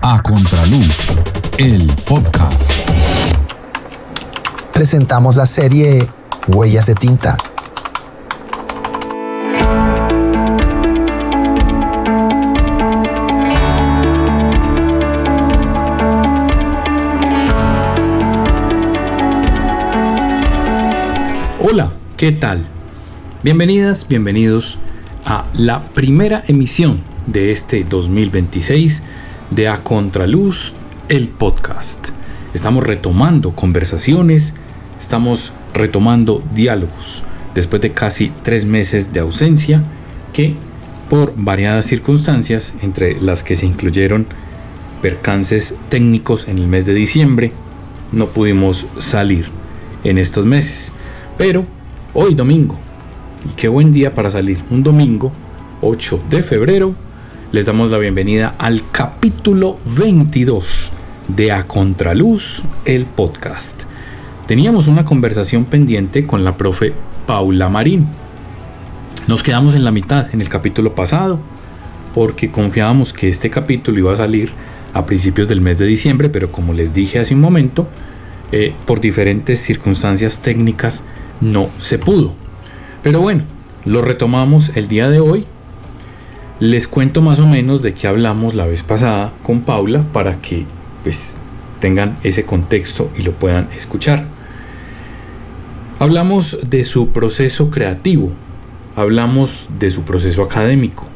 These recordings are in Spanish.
A Contraluz, el podcast. Presentamos la serie Huellas de Tinta. Hola, ¿qué tal? Bienvenidas, bienvenidos a la primera emisión de este 2026 de A Contraluz, el podcast. Estamos retomando conversaciones, estamos retomando diálogos después de casi 3 meses de ausencia que, por variadas circunstancias, entre las que se incluyeron percances técnicos en el mes de diciembre, no pudimos salir en estos meses. Pero hoy domingo, y qué buen día para salir, un domingo 8 de febrero, les damos la bienvenida al capítulo 22 de A Contraluz, el podcast. Teníamos una conversación pendiente con la profe Paula Marín. Nos quedamos en la mitad en el capítulo pasado porque confiábamos que este capítulo iba a salir a principios del mes de diciembre, pero como les dije hace un momento, por diferentes circunstancias técnicas no se pudo. Pero bueno, lo retomamos el día de hoy. Les cuento más o menos de qué hablamos la vez pasada con Paula para que pues tengan ese contexto y lo puedan escuchar. Hablamos de su proceso creativo, hablamos de su proceso académico,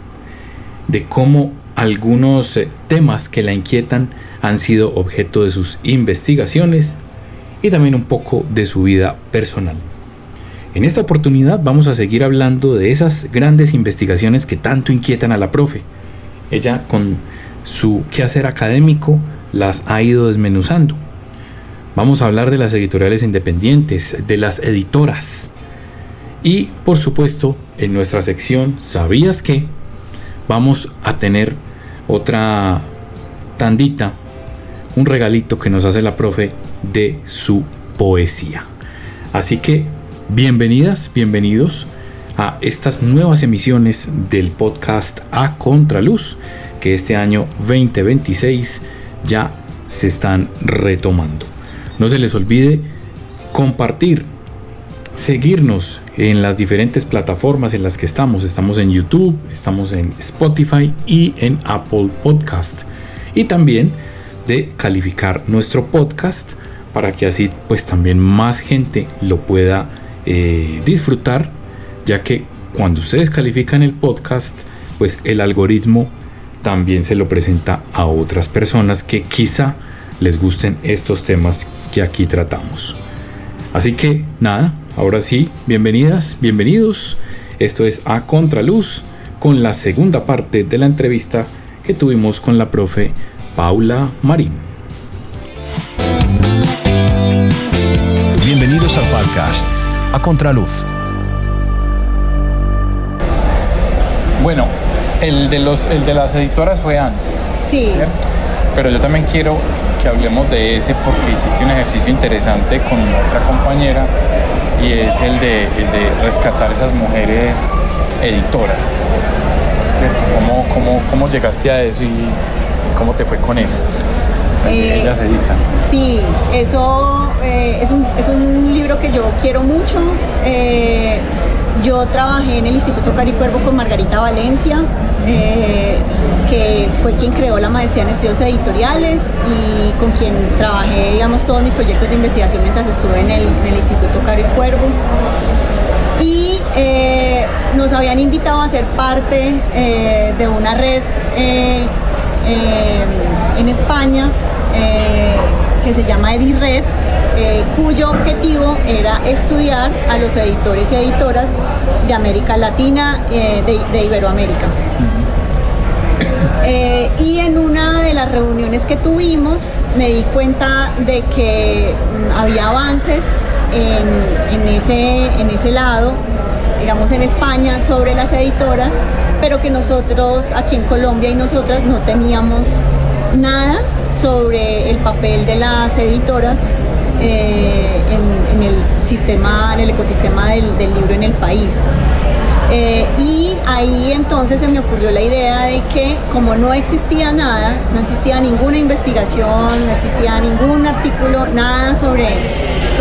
de cómo algunos temas que la inquietan han sido objeto de sus investigaciones y también un poco de su vida personal. En esta oportunidad vamos a seguir hablando de esas grandes investigaciones que tanto inquietan a la profe. Ella, con su quehacer académico, las ha ido desmenuzando. Vamos a hablar de las editoriales independientes, de las editoras. Y, por supuesto, en nuestra sección ¿Sabías qué? Vamos a tener otra tandita, un regalito que nos hace la profe de su poesía. Así que bienvenidas, bienvenidos a estas nuevas emisiones del podcast A Contraluz, que este año 2026 ya se están retomando. No se les olvide compartir, seguirnos en las diferentes plataformas en las que estamos. Estamos en YouTube, estamos en Spotify y en Apple Podcast. Y también de calificar nuestro podcast para que así pues también más gente lo pueda disfrutar, ya que cuando ustedes califican el podcast, pues el algoritmo también se lo presenta a otras personas que quizá les gusten estos temas que aquí tratamos. Así que nada, ahora sí, bienvenidas, bienvenidos. Esto es A Contraluz, con la segunda parte de la entrevista que tuvimos con la profe Paula Marín. Bienvenidos al podcast A Contraluz. Bueno, el de las editoras fue antes, sí, ¿cierto? Pero yo también quiero que hablemos de ese porque hiciste un ejercicio interesante con otra compañera y es el de rescatar esas mujeres editoras, ¿cierto? ¿Cómo llegaste a eso y cómo te fue con eso? Ellas editan. Sí, eso es un libro que yo quiero mucho. Yo trabajé en el Instituto Caro y Cuervo con Margarita Valencia, que fue quien creó la maestría en estudios editoriales y con quien trabajé, digamos, todos mis proyectos de investigación mientras estuve en el Instituto Caro y Cuervo. Y nos habían invitado a ser parte de una red en España que se llama EdiRed, cuyo objetivo era estudiar a los editores y editoras de América Latina, de Iberoamérica. Y en una de las reuniones que tuvimos me di cuenta de que había avances en ese lado, digamos en España, sobre las editoras, pero que nosotros aquí en Colombia y nosotras no teníamos nada sobre el papel de las editoras en el ecosistema del libro en el país. Y ahí entonces se me ocurrió la idea de que como no existía nada, no existía ninguna investigación, no existía ningún artículo, nada sobre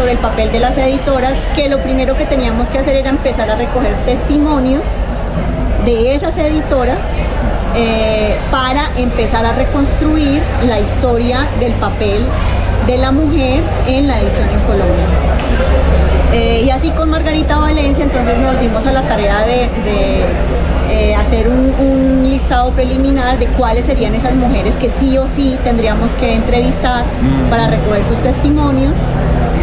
el papel de las editoras, que lo primero que teníamos que hacer era empezar a recoger testimonios de esas editoras para empezar a reconstruir la historia del papel de la mujer en la edición en Colombia. Y así con Margarita Valencia entonces nos dimos a la tarea de hacer un listado preliminar de cuáles serían esas mujeres que sí o sí tendríamos que entrevistar para recoger sus testimonios.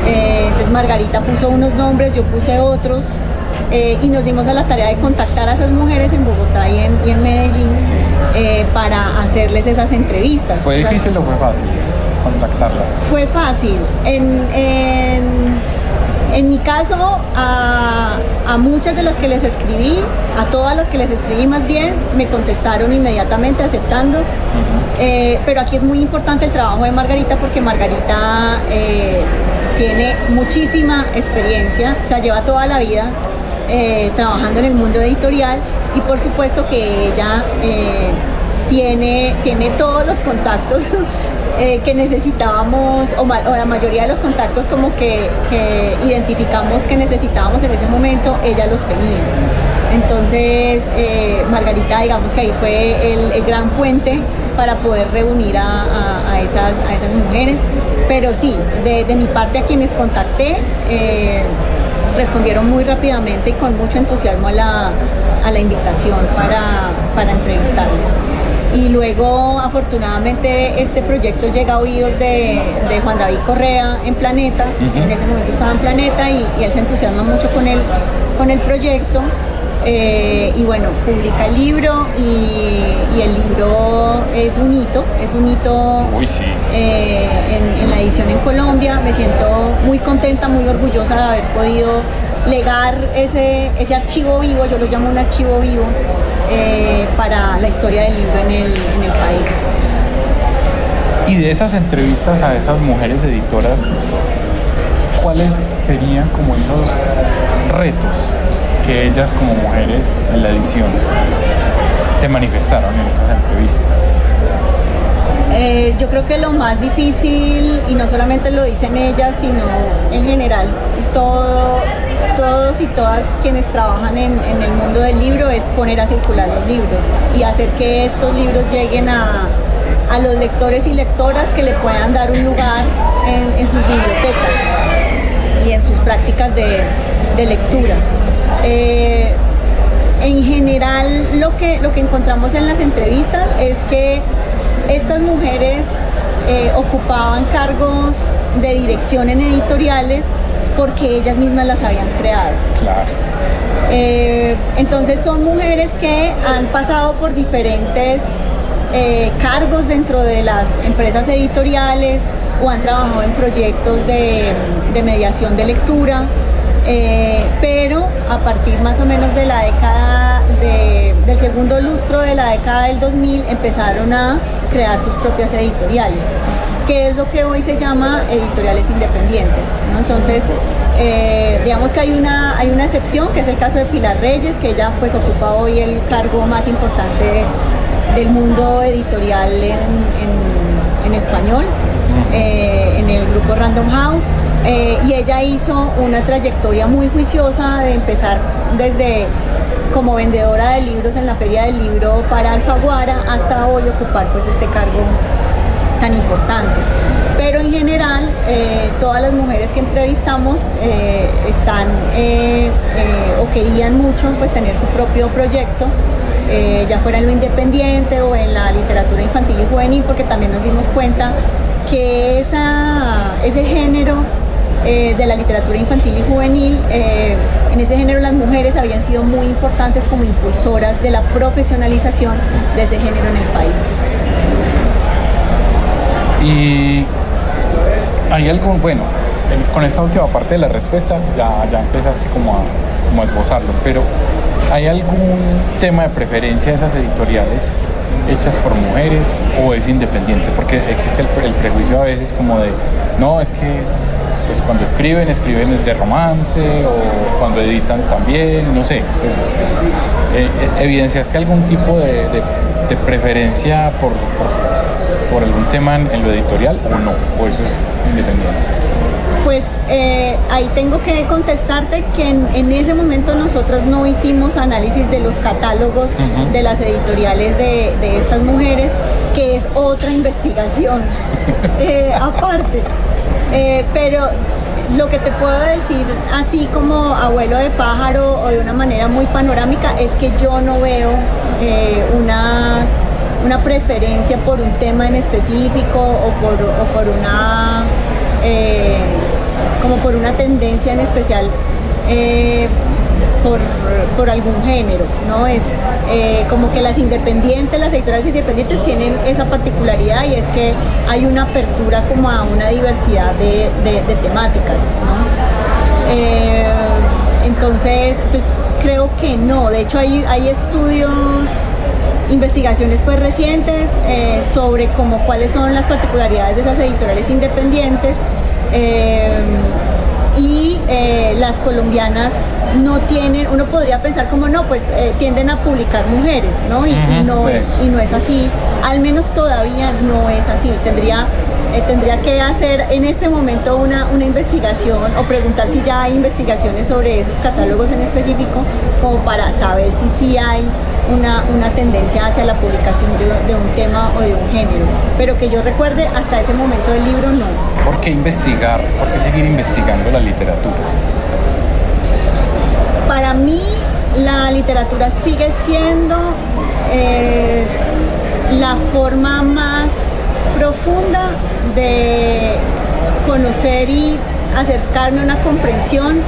Entonces Margarita puso unos nombres, yo puse otros, y nos dimos a la tarea de contactar a esas mujeres en Bogotá y en Medellín, sí, para hacerles esas entrevistas. ¿Fue difícil o fue fácil contactarlas? Fue fácil. En mi caso, a muchas de las que les escribí, a todas las que les escribí más bien, me contestaron inmediatamente aceptando. Pero aquí es muy importante el trabajo de Margarita, porque Margarita tiene muchísima experiencia, o sea, lleva toda la vida trabajando en el mundo editorial, y por supuesto que ella tiene todos los contactos que necesitábamos, o la mayoría de los contactos como que identificamos que necesitábamos en ese momento, ella los tenía. Entonces Margarita, digamos que ahí fue el gran puente para poder reunir a esas mujeres. Pero sí, de mi parte, a quienes contacté respondieron muy rápidamente y con mucho entusiasmo a la invitación para entrevistarles. Y luego, afortunadamente, este proyecto llega a oídos de Juan David Correa en Planeta. En ese momento estaba en Planeta y él se entusiasma mucho con el proyecto. Y bueno, publica el libro y el libro es un hito. Uy, sí. En la edición en Colombia. Me siento muy contenta, muy orgullosa de haber podido legar ese archivo vivo, yo lo llamo un archivo vivo, para la historia del libro en el país. Y de esas entrevistas a esas mujeres editoras, ¿cuáles serían como esos retos que ellas como mujeres en la edición te manifestaron en esas entrevistas? Yo creo que lo más difícil, y no solamente lo dicen ellas, sino en general todos y todas quienes trabajan en el mundo del libro, es poner a circular los libros y hacer que estos libros lleguen a los lectores y lectoras, que le puedan dar un lugar en sus bibliotecas y en sus prácticas de lectura. En general, lo que encontramos en las entrevistas es que estas mujeres ocupaban cargos de dirección en editoriales porque ellas mismas las habían creado. Claro. Entonces son mujeres que han pasado por diferentes cargos dentro de las empresas editoriales, o han trabajado en proyectos de mediación de lectura, pero a partir más o menos de la década del segundo lustro de la década del 2000 empezaron a crear sus propias editoriales, que es lo que hoy se llama editoriales independientes, ¿no? Entonces, digamos que hay una excepción, que es el caso de Pilar Reyes, que ella pues ocupa hoy el cargo más importante del mundo editorial en español, en el grupo Random House, y ella hizo una trayectoria muy juiciosa de empezar desde como vendedora de libros en la Feria del Libro para Alfaguara hasta hoy ocupar pues este cargo tan importante. Pero en general, todas las mujeres que entrevistamos están o querían mucho pues tener su propio proyecto, ya fuera en lo independiente o en la literatura infantil y juvenil, porque también nos dimos cuenta que ese género de la literatura infantil y juvenil, en ese género las mujeres habían sido muy importantes como impulsoras de la profesionalización de ese género en el país. Y hay algo, bueno, con esta última parte de la respuesta ya empezaste como a esbozarlo, pero ¿hay algún tema de preferencia de esas editoriales hechas por mujeres o es independiente? Porque existe el prejuicio a veces como de, no, es que pues cuando escriben de romance o cuando editan también, no sé, pues, ¿evidenciaste algún tipo de preferencia por algún tema en lo editorial o no? ¿O eso es independiente? Pues ahí tengo que contestarte que en ese momento nosotros no hicimos análisis de los catálogos de las editoriales de estas mujeres, que es otra investigación aparte. Pero lo que te puedo decir, así como abuelo de pájaro o de una manera muy panorámica, es que yo no veo una preferencia por un tema en específico o por una como por una tendencia en especial por algún género, ¿no? Es como que las editoriales independientes tienen esa particularidad, y es que hay una apertura como a una diversidad de temáticas, ¿no? Entonces creo que no. De hecho hay estudios, investigaciones pues recientes sobre como cuáles son las particularidades de esas editoriales independientes, y las colombianas no tienen, uno podría pensar como no, pues tienden a publicar mujeres, ¿no? Y no es así, al menos todavía no es así. Tendría que hacer en este momento una investigación, o preguntar si ya hay investigaciones sobre esos catálogos en específico, como para saber si sí hay una tendencia hacia la publicación de un tema o de un género. Pero que yo recuerde, hasta ese momento del libro, no. ¿Por qué investigar? ¿Por qué seguir investigando la literatura? Para mí, la literatura sigue siendo la forma más profunda de conocer y acercarme a una comprensión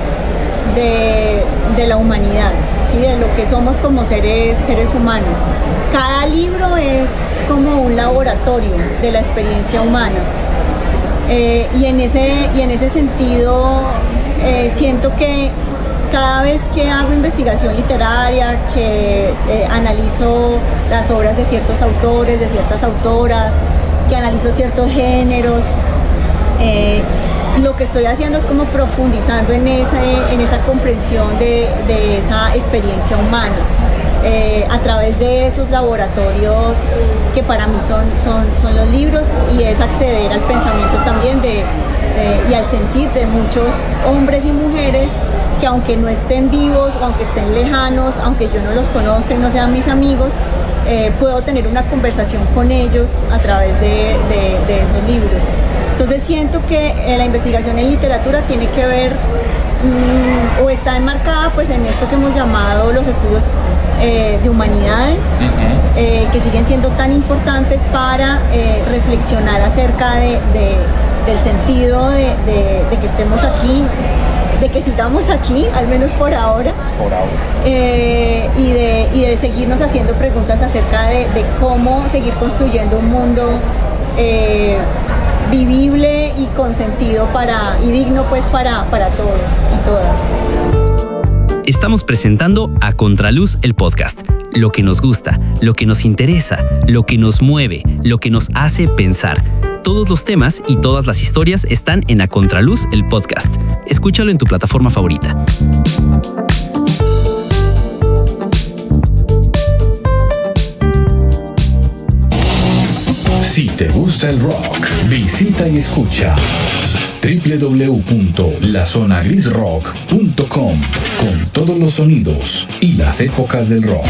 de la humanidad, ¿sí? De lo que somos como seres humanos. Cada libro es como un laboratorio de la experiencia humana, y en ese sentido siento que cada vez que hago investigación literaria, que analizo las obras de ciertos autores, de ciertas autoras, que analizo ciertos géneros, lo que estoy haciendo es como profundizando en esa comprensión de esa experiencia humana, a través de esos laboratorios que para mí son los libros, y es acceder al pensamiento también y al sentir de muchos hombres y mujeres que, aunque no estén vivos o aunque estén lejanos, aunque yo no los conozca y no sean mis amigos, puedo tener una conversación con ellos a través de esos libros. Entonces siento que la investigación en literatura tiene que ver o está enmarcada pues en esto que hemos llamado los estudios de humanidades, que siguen siendo tan importantes para reflexionar acerca del sentido de que estemos aquí, de que sigamos aquí, al menos por ahora. Y de seguirnos haciendo preguntas acerca de cómo seguir construyendo un mundo vivible y con sentido y digno pues para todos y todas. Estamos presentando A Contraluz, el podcast. Lo que nos gusta, lo que nos interesa, lo que nos mueve, lo que nos hace pensar. Todos los temas y todas las historias están en A Contraluz, el podcast. Escúchalo en tu plataforma favorita. Si te gusta el rock, visita y escucha www.lazonagrisrock.com, con todos los sonidos y las épocas del rock.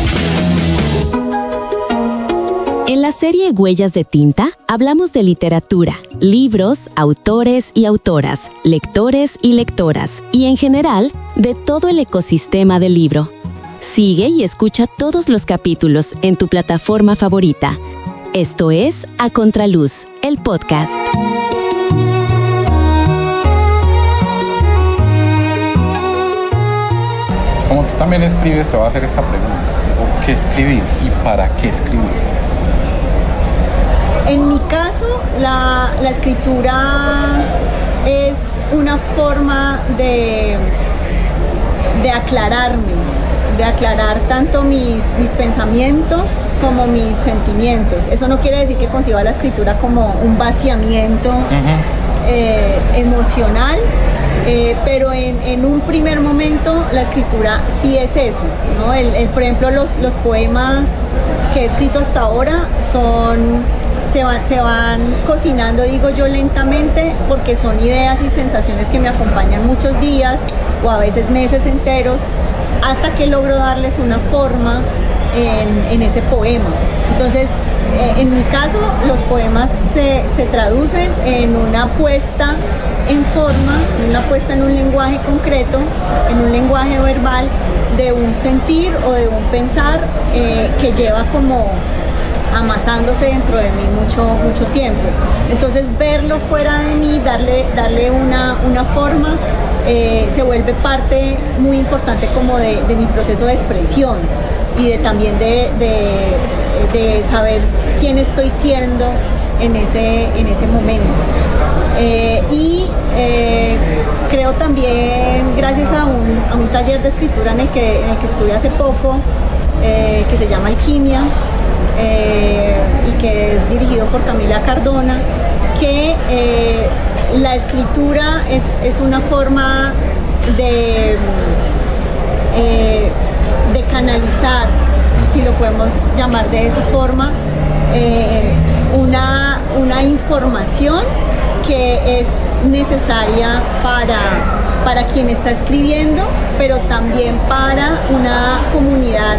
En la serie Huellas de Tinta hablamos de literatura, libros, autores y autoras, lectores y lectoras, y en general de todo el ecosistema del libro. Sigue y escucha todos los capítulos en tu plataforma favorita. Esto es A Contraluz, el podcast. Como tú también escribes, te voy a hacer esta pregunta. ¿Por qué escribir y para qué escribir? En mi caso, la escritura es una forma de aclararme, de aclarar tanto mis pensamientos como mis sentimientos. Eso no quiere decir que conciba la escritura como un vaciamiento emocional, pero en un primer momento la escritura sí es eso, ¿no? Por ejemplo, los poemas que he escrito hasta ahora se van cocinando, digo yo, lentamente, porque son ideas y sensaciones que me acompañan muchos días o a veces meses enteros, hasta que logro darles una forma en ese poema. Entonces, en mi caso, los poemas se traducen en una puesta en forma, una puesta en un lenguaje concreto, en un lenguaje verbal de un sentir o de un pensar que lleva como amasándose dentro de mí mucho tiempo. Entonces, verlo fuera de mí, darle una forma, se vuelve parte muy importante como de mi proceso de expresión y también de saber quién estoy siendo en ese momento. Creo también, gracias a un taller de escritura en el que estuve hace poco, que se llama Alquimia, y que es dirigido por Camila Cardona, que la escritura es una forma de canalizar, si lo podemos llamar de esa forma, una información que es necesaria para quien está escribiendo, pero también para una comunidad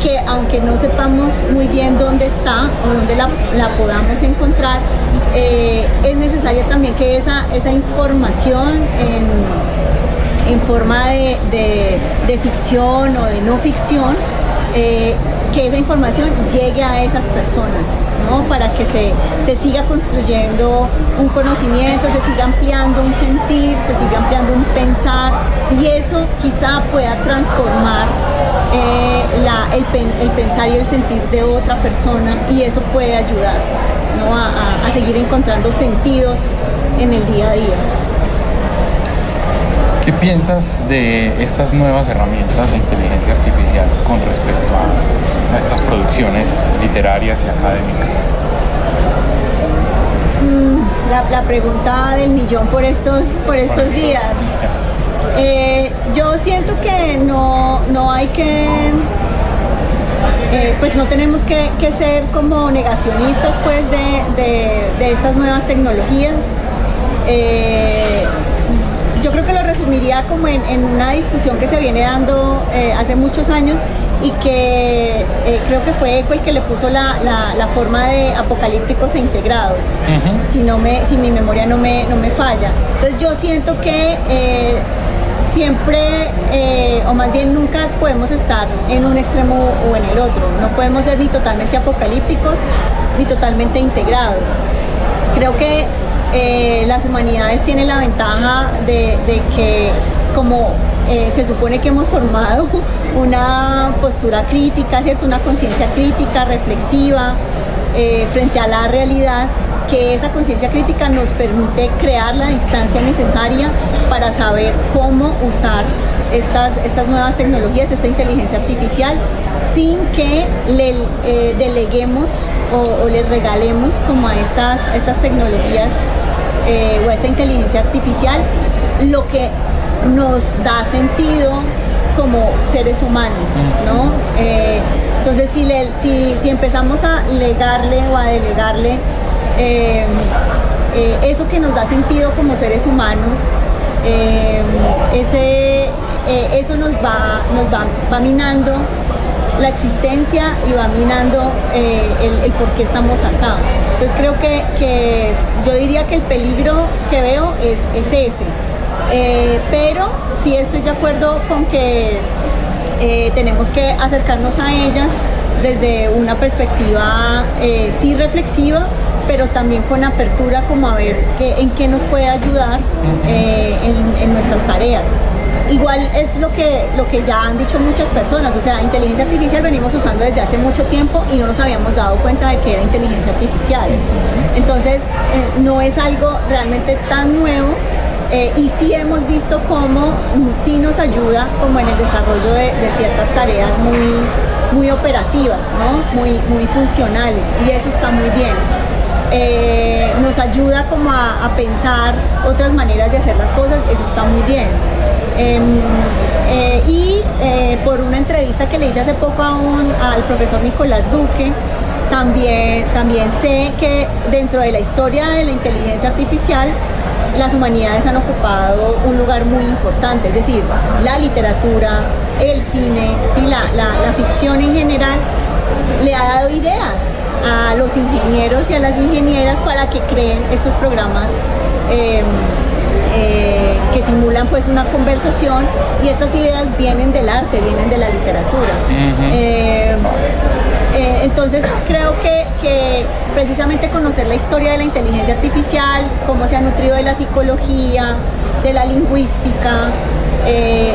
que, aunque no sepamos muy bien dónde está o dónde la podamos encontrar, es necesaria también que esa información en forma de ficción o de no ficción, que esa información llegue a esas personas, ¿no? Para que se siga construyendo un conocimiento, se siga ampliando un sentir, se siga ampliando un pensar, y eso quizá pueda transformar el pensar y el sentir de otra persona, y eso puede ayudar, ¿no? a seguir encontrando sentidos en el día a día. ¿Qué piensas de estas nuevas herramientas de inteligencia artificial con respecto a estas producciones literarias y académicas? La pregunta del millón por estos días. Yo siento que no hay que, pues no tenemos que ser como negacionistas pues de estas nuevas tecnologías. Yo creo que lo resumiría como en una discusión que se viene dando hace muchos años, y que creo que fue Eco el que le puso la forma de apocalípticos e integrados, uh-huh. Si mi memoria no me falla. Entonces yo siento que siempre, o más bien nunca, podemos estar en un extremo o en el otro. No podemos ser ni totalmente apocalípticos ni totalmente integrados. Creo que las humanidades tienen la ventaja de que, como se supone que hemos formado una postura crítica, ¿cierto? Una conciencia crítica, reflexiva, frente a la realidad, que esa conciencia crítica nos permite crear la distancia necesaria para saber cómo usar estas nuevas tecnologías, esta inteligencia artificial, sin que le deleguemos o le regalemos como a estas tecnologías o a esta inteligencia artificial lo que nos da sentido como seres humanos, ¿no? Entonces si empezamos a legarle o a delegarle eso que nos da sentido como seres humanos, eso nos va minando la existencia y va minando el por qué estamos acá. Entonces creo que yo diría que el peligro que veo es ese. Pero sí estoy de acuerdo con que tenemos que acercarnos a ellas desde una perspectiva sí reflexiva, pero también con apertura como a ver en qué nos puede ayudar en nuestras tareas. Igual es lo que ya han dicho muchas personas, o sea, inteligencia artificial venimos usando desde hace mucho tiempo y no nos habíamos dado cuenta de que era inteligencia artificial. Entonces, no es algo realmente tan nuevo, y sí hemos visto cómo sí nos ayuda como en el desarrollo de ciertas tareas muy operativas, ¿no? Muy funcionales, y eso está muy bien. nos ayuda como a pensar otras maneras de hacer las cosas, eso está muy bien. Por una entrevista que le hice hace poco al profesor Nicolás Duque, también sé que dentro de la historia de la inteligencia artificial las humanidades han ocupado un lugar muy importante, es decir, la literatura, el cine, ¿sí? la ficción en general le ha dado ideas a los ingenieros y a las ingenieras para que creen estos programas que simulan pues una conversación, y estas ideas vienen del arte, vienen de la literatura. Entonces creo que precisamente conocer la historia de la inteligencia artificial, cómo se ha nutrido de la psicología, de la lingüística,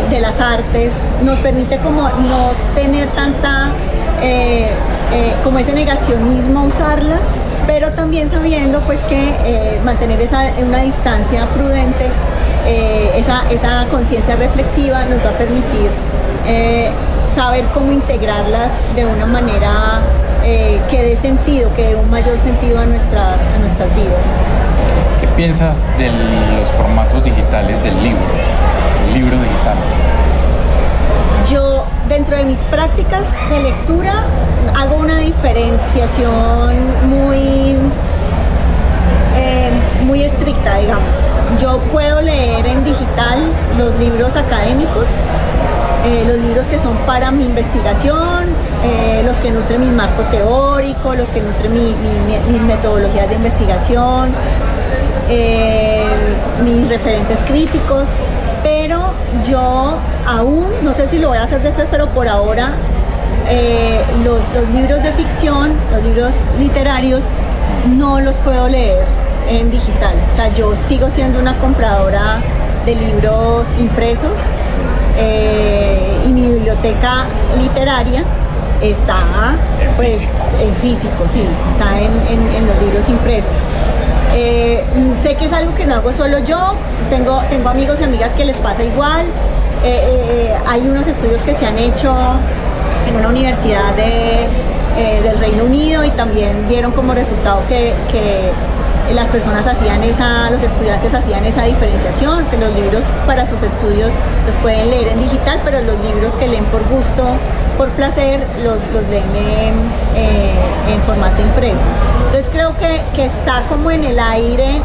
de las artes, nos permite como no tener tanta como ese negacionismo a usarlas, pero también sabiendo pues que mantener una distancia prudente, esa conciencia reflexiva nos va a permitir saber cómo integrarlas de una manera que dé sentido, que dé un mayor sentido a nuestras vidas. ¿Qué piensas de los formatos digitales del libro, el libro digital? Yo, dentro de mis prácticas de lectura, hago una diferenciación muy estricta, digamos. Yo puedo leer en digital los libros académicos, los libros que son para mi investigación, los que nutren mi marco teórico, los que nutren mis metodologías de investigación, mis referentes críticos, pero yo aún, no sé si lo voy a hacer después, pero por ahora los libros de ficción, los libros literarios, no los puedo leer en digital. O sea, yo sigo siendo una compradora de libros impresos, y mi biblioteca literaria está en físico, sí, está en los libros impresos. Sé que es algo que no hago solo yo, tengo amigos y amigas que les pasa igual. Hay unos estudios que se han hecho en una universidad del Reino Unido, y también dieron como resultado que las personas los estudiantes hacían esa diferenciación, que los libros para sus estudios los pueden leer en digital, pero los libros que leen por gusto, por placer, los leen en formato impreso. Entonces creo que está como en el aire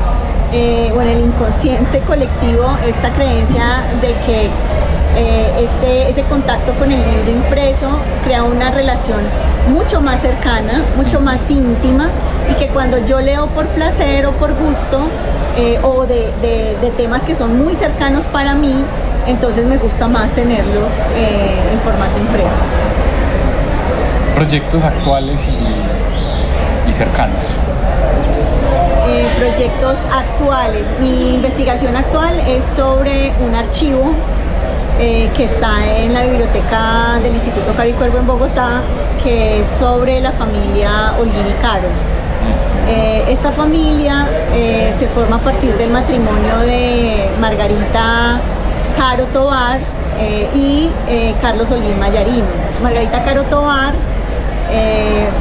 o en el inconsciente colectivo esta creencia de que ese contacto con el libro impreso crea una relación mucho más cercana, mucho más íntima, y que cuando yo leo por placer o por gusto, o de temas que son muy cercanos para mí, entonces me gusta más tenerlos en formato impreso. Proyectos actuales y cercanos. Proyectos actuales. Mi investigación actual es sobre un archivo que está en la biblioteca del Instituto Caro y Cuervo en Bogotá, que es sobre la familia Holguín y Caro. Esta familia se forma a partir del matrimonio de Margarita Caro Tovar y Carlos Holguín Mayarino. Margarita Caro Tovar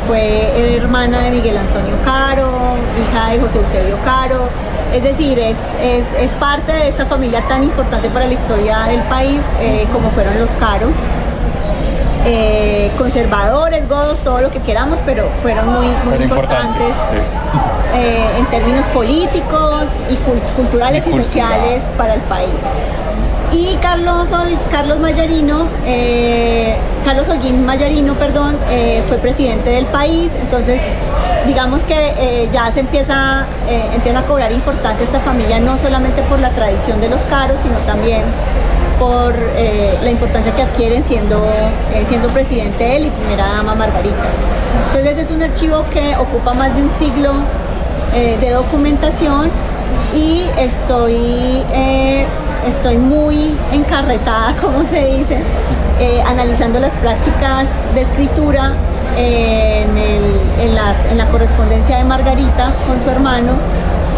fue hermana de Miguel Antonio Caro, hija de José Eusebio Caro. Es decir, es parte de esta familia tan importante para la historia del país como fueron los Caro. Conservadores, godos, todo lo que queramos, pero fueron muy importantes en términos políticos y culturales y sociales para el país. Y Carlos Holguín Mayarino, fue presidente del país. Entonces, digamos que ya se empieza a cobrar importancia esta familia, no solamente por la tradición de los Caros, sino también por la importancia que adquieren siendo presidente él y primera dama Margarita. Entonces es un archivo que ocupa más de un siglo de documentación, y estoy muy encarretada, como se dice, analizando las prácticas de escritura en la correspondencia de Margarita con su hermano,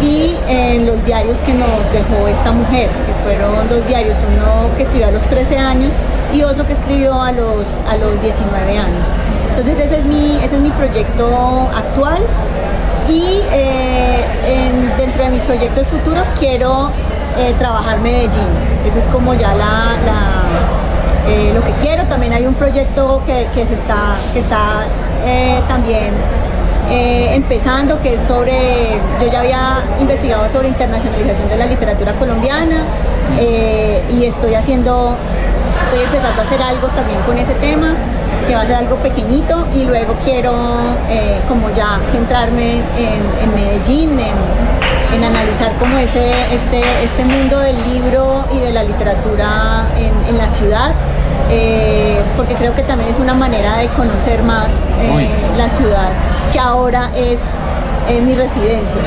y en los diarios que nos dejó esta mujer, que fueron 2 diarios, uno que escribió a los 13 años y otro que escribió a los 19 años. Entonces ese es mi proyecto actual, Y dentro de mis proyectos futuros quiero trabajar Medellín. Ese es como ya lo que quiero. También hay un proyecto que está también empezando, que es sobre, yo ya había investigado sobre internacionalización de la literatura colombiana, y estoy empezando a hacer algo también con ese tema, que va a ser algo pequeñito, y luego quiero como ya centrarme en Medellín, en analizar como este mundo del libro y de la literatura en la ciudad, porque creo que también es una manera de conocer más la ciudad, que ahora es mi residencia.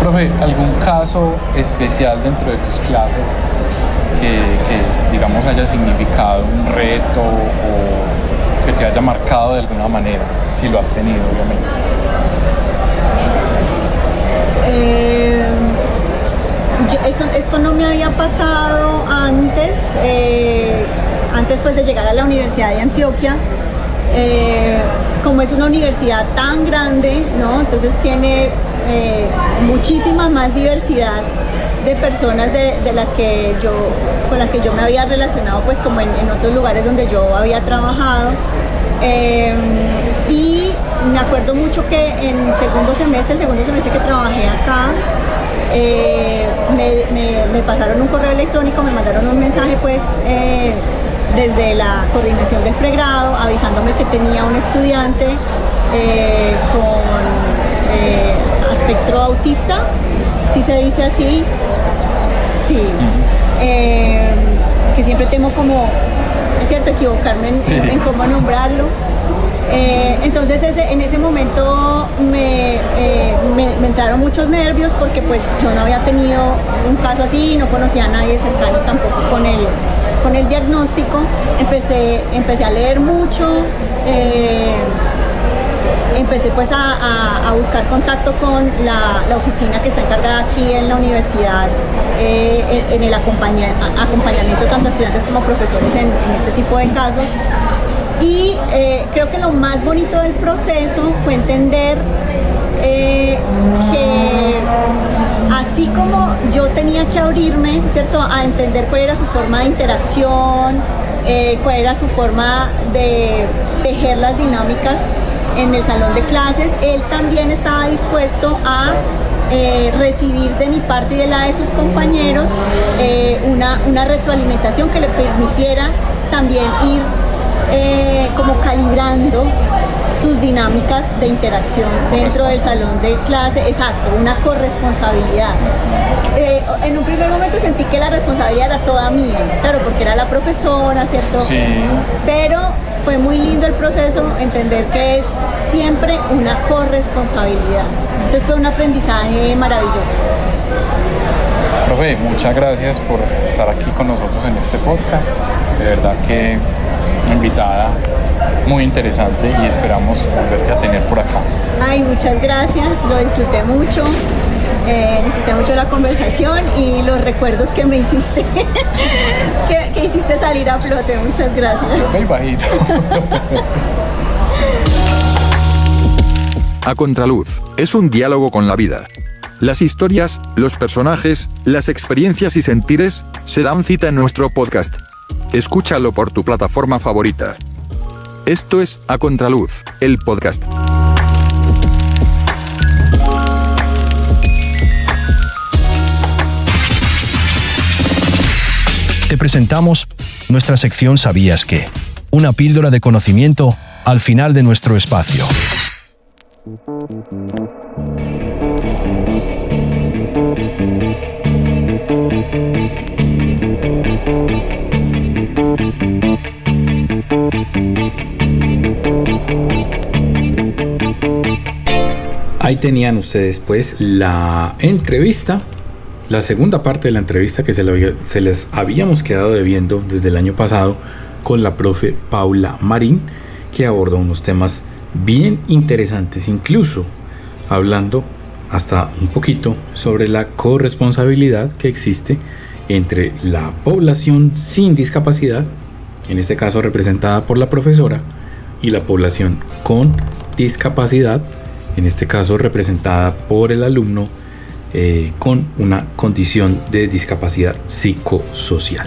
Profe, ¿algún caso especial dentro de tus clases que digamos haya significado un reto o que te haya marcado de alguna manera? Si lo has tenido, obviamente. Esto no me había pasado antes pues de llegar a la Universidad de Antioquia. Como es una universidad tan grande, ¿no? Entonces tiene muchísima más diversidad de personas con las que yo me había relacionado, pues como en otros lugares donde yo había trabajado. Y me acuerdo mucho que en el segundo semestre que trabajé acá, me pasaron un correo electrónico, me mandaron un mensaje pues desde la coordinación del pregrado avisándome que tenía un estudiante con espectro autista, ¿sí se dice así? Sí. Que siempre temo como, es cierto, equivocarme en cómo nombrarlo. Entonces en ese momento me entraron muchos nervios, porque pues yo no había tenido un caso así, no conocía a nadie cercano tampoco con el diagnóstico. Empecé a leer mucho, empecé pues a buscar contacto con la oficina que está encargada aquí en la universidad en el acompañamiento tanto a estudiantes como a profesores en este tipo de casos. Y creo que lo más bonito del proceso fue entender que así como yo tenía que abrirme, ¿cierto?, a entender cuál era su forma de interacción, cuál era su forma de tejer las dinámicas en el salón de clases, él también estaba dispuesto a recibir de mi parte y de la de sus compañeros una retroalimentación que le permitiera también ir como calibrando sus dinámicas de interacción dentro del salón de clase. Exacto, una corresponsabilidad. En un primer momento sentí que la responsabilidad era toda mía, claro, porque era la profesora, ¿cierto? Sí. Pero fue muy lindo el proceso, entender que es siempre una corresponsabilidad. Entonces fue un aprendizaje maravilloso. Profe, muchas gracias por estar aquí con nosotros en este podcast. De verdad que una invitada muy interesante y esperamos volverte a tener por acá. Ay, muchas gracias, lo disfruté mucho. Disfruté mucho la conversación y los recuerdos que me hiciste, que hiciste salir a flote. Muchas gracias. Yo me imagino. A Contraluz es un diálogo con la vida. Las historias, los personajes, las experiencias y sentires se dan cita en nuestro podcast. Escúchalo por tu plataforma favorita. Esto es A Contraluz, el podcast. Te presentamos nuestra sección ¿Sabías qué? Una píldora de conocimiento al final de nuestro espacio. Ahí tenían ustedes pues la entrevista, la segunda parte de la entrevista que se les habíamos quedado debiendo desde el año pasado con la profe Paula Marín, que abordó unos temas bien interesantes, incluso hablando hasta un poquito sobre la corresponsabilidad que existe entre la población sin discapacidad, en este caso representada por la profesora, y la población con discapacidad, en este caso representada por el alumno con una condición de discapacidad psicosocial.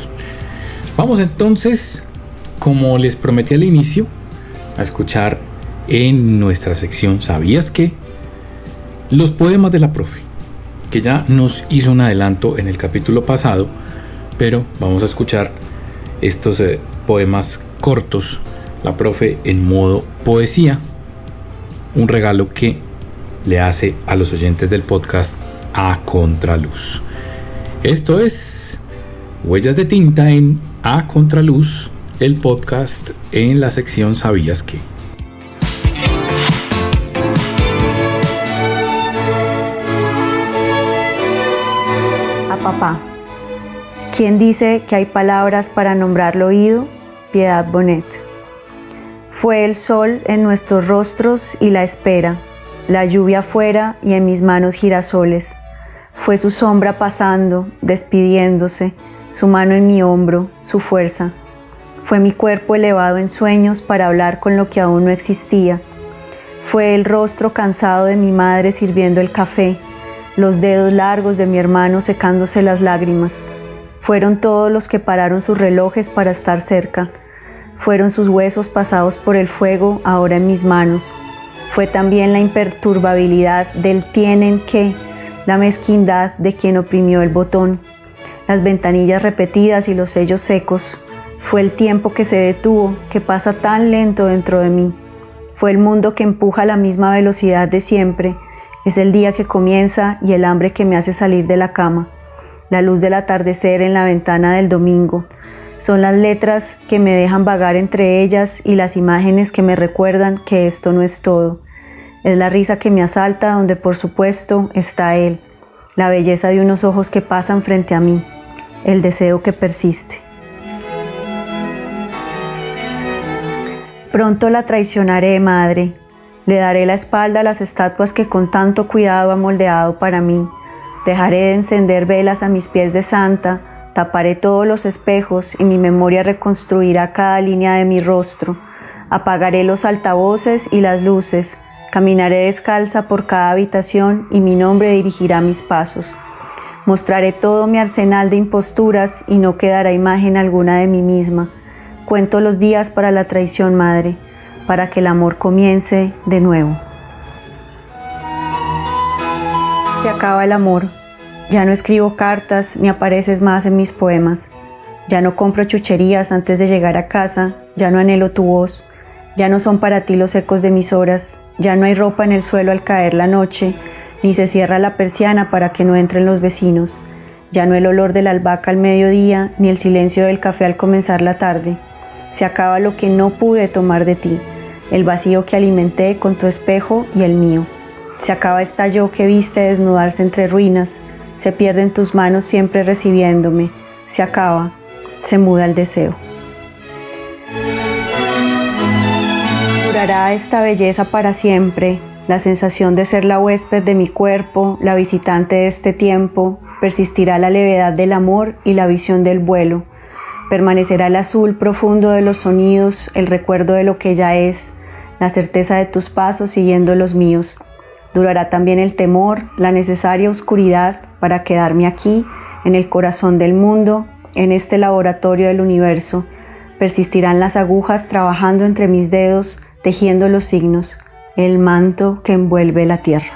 Vamos entonces, como les prometí al inicio, a escuchar en nuestra sección ¿Sabías qué? Los poemas de la profe, que ya nos hizo un adelanto en el capítulo pasado, pero vamos a escuchar estos poemas cortos, la profe en modo poesía, un regalo que le hace a los oyentes del podcast A Contraluz. Esto es Huellas de Tinta en A Contraluz, el podcast en la sección ¿Sabías qué? A papá. ¿Quién dice que hay palabras para nombrarlo oído? Piedad Bonet. Fue el sol en nuestros rostros y la espera, la lluvia afuera y en mis manos girasoles. Fue su sombra pasando, despidiéndose, su mano en mi hombro, su fuerza. Fue mi cuerpo elevado en sueños para hablar con lo que aún no existía. Fue el rostro cansado de mi madre sirviendo el café, los dedos largos de mi hermano secándose las lágrimas. Fueron todos los que pararon sus relojes para estar cerca. Fueron sus huesos pasados por el fuego ahora en mis manos. Fue también la imperturbabilidad del tienen que, la mezquindad de quien oprimió el botón, las ventanillas repetidas y los sellos secos. Fue el tiempo que se detuvo, que pasa tan lento dentro de mí. Fue el mundo que empuja a la misma velocidad de siempre. Es el día que comienza y el hambre que me hace salir de la cama. La luz del atardecer en la ventana del domingo. Son las letras que me dejan vagar entre ellas y las imágenes que me recuerdan que esto no es todo. Es la risa que me asalta donde por supuesto está él, la belleza de unos ojos que pasan frente a mí, el deseo que persiste. Pronto la traicionaré, madre. Le daré la espalda a las estatuas que con tanto cuidado ha moldeado para mí. Dejaré de encender velas a mis pies de santa, taparé todos los espejos y mi memoria reconstruirá cada línea de mi rostro. Apagaré los altavoces y las luces. Caminaré descalza por cada habitación y mi nombre dirigirá mis pasos. Mostraré todo mi arsenal de imposturas y no quedará imagen alguna de mí misma. Cuento los días para la traición, madre, para que el amor comience de nuevo. Se acaba el amor. Ya no escribo cartas ni apareces más en mis poemas. Ya no compro chucherías antes de llegar a casa. Ya no anhelo tu voz. Ya no son para ti los ecos de mis horas. Ya no hay ropa en el suelo al caer la noche, ni se cierra la persiana para que no entren los vecinos. Ya no el olor de la albahaca al mediodía, ni el silencio del café al comenzar la tarde. Se acaba lo que no pude tomar de ti, el vacío que alimenté con tu espejo y el mío. Se acaba esta yo que viste desnudarse entre ruinas, se pierde en tus manos siempre recibiéndome. Se acaba, se muda el deseo. Durará esta belleza para siempre, la sensación de ser la huésped de mi cuerpo, la visitante de este tiempo, persistirá la levedad del amor y la visión del vuelo, permanecerá el azul profundo de los sonidos, el recuerdo de lo que ya es, la certeza de tus pasos siguiendo los míos. Durará también el temor, la necesaria oscuridad para quedarme aquí, en el corazón del mundo, en este laboratorio del universo. Persistirán las agujas trabajando entre mis dedos, tejiendo los signos, el manto que envuelve la tierra.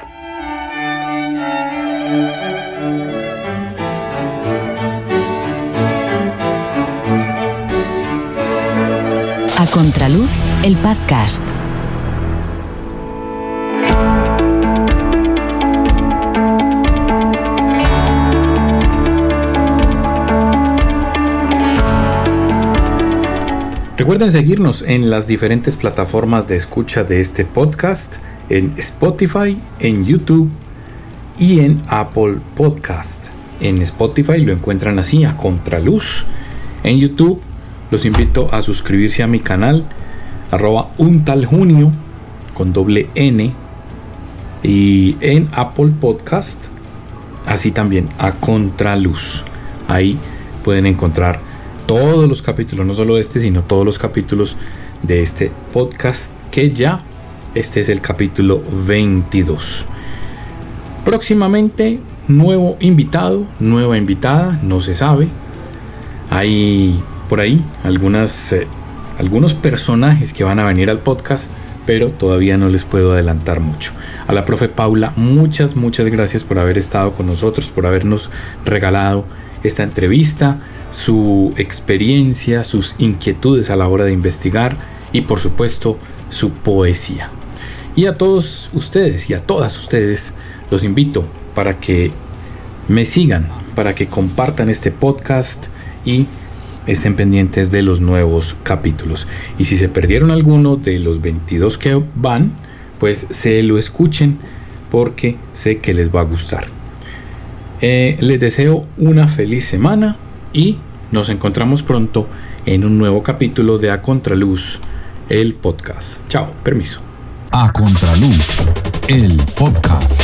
A Contraluz, el podcast. Recuerden seguirnos en las diferentes plataformas de escucha de este podcast, en Spotify, en YouTube y en Apple Podcast. En Spotify lo encuentran así, A Contraluz. En YouTube los invito a suscribirse a mi canal, @untaljunio con doble N. Y en Apple Podcast, así también, A Contraluz. Ahí pueden encontrar todos los capítulos, no solo este, sino todos los capítulos de este podcast que ya este es el capítulo 22. Próximamente, nuevo invitado, nueva invitada, no se sabe. Hay por ahí algunos personajes que van a venir al podcast, pero todavía no les puedo adelantar mucho. A la profe Paula, muchas gracias por haber estado con nosotros, por habernos regalado esta entrevista, su experiencia, sus inquietudes a la hora de investigar y por supuesto su poesía. Y a todos ustedes y a todas ustedes los invito para que me sigan, para que compartan este podcast y estén pendientes de los nuevos capítulos. Y si se perdieron alguno de los 22 que van, pues se lo escuchen porque sé que les va a gustar. Les deseo una feliz semana y nos encontramos pronto en un nuevo capítulo de A Contraluz, el podcast. Chao, permiso. A Contraluz, el podcast.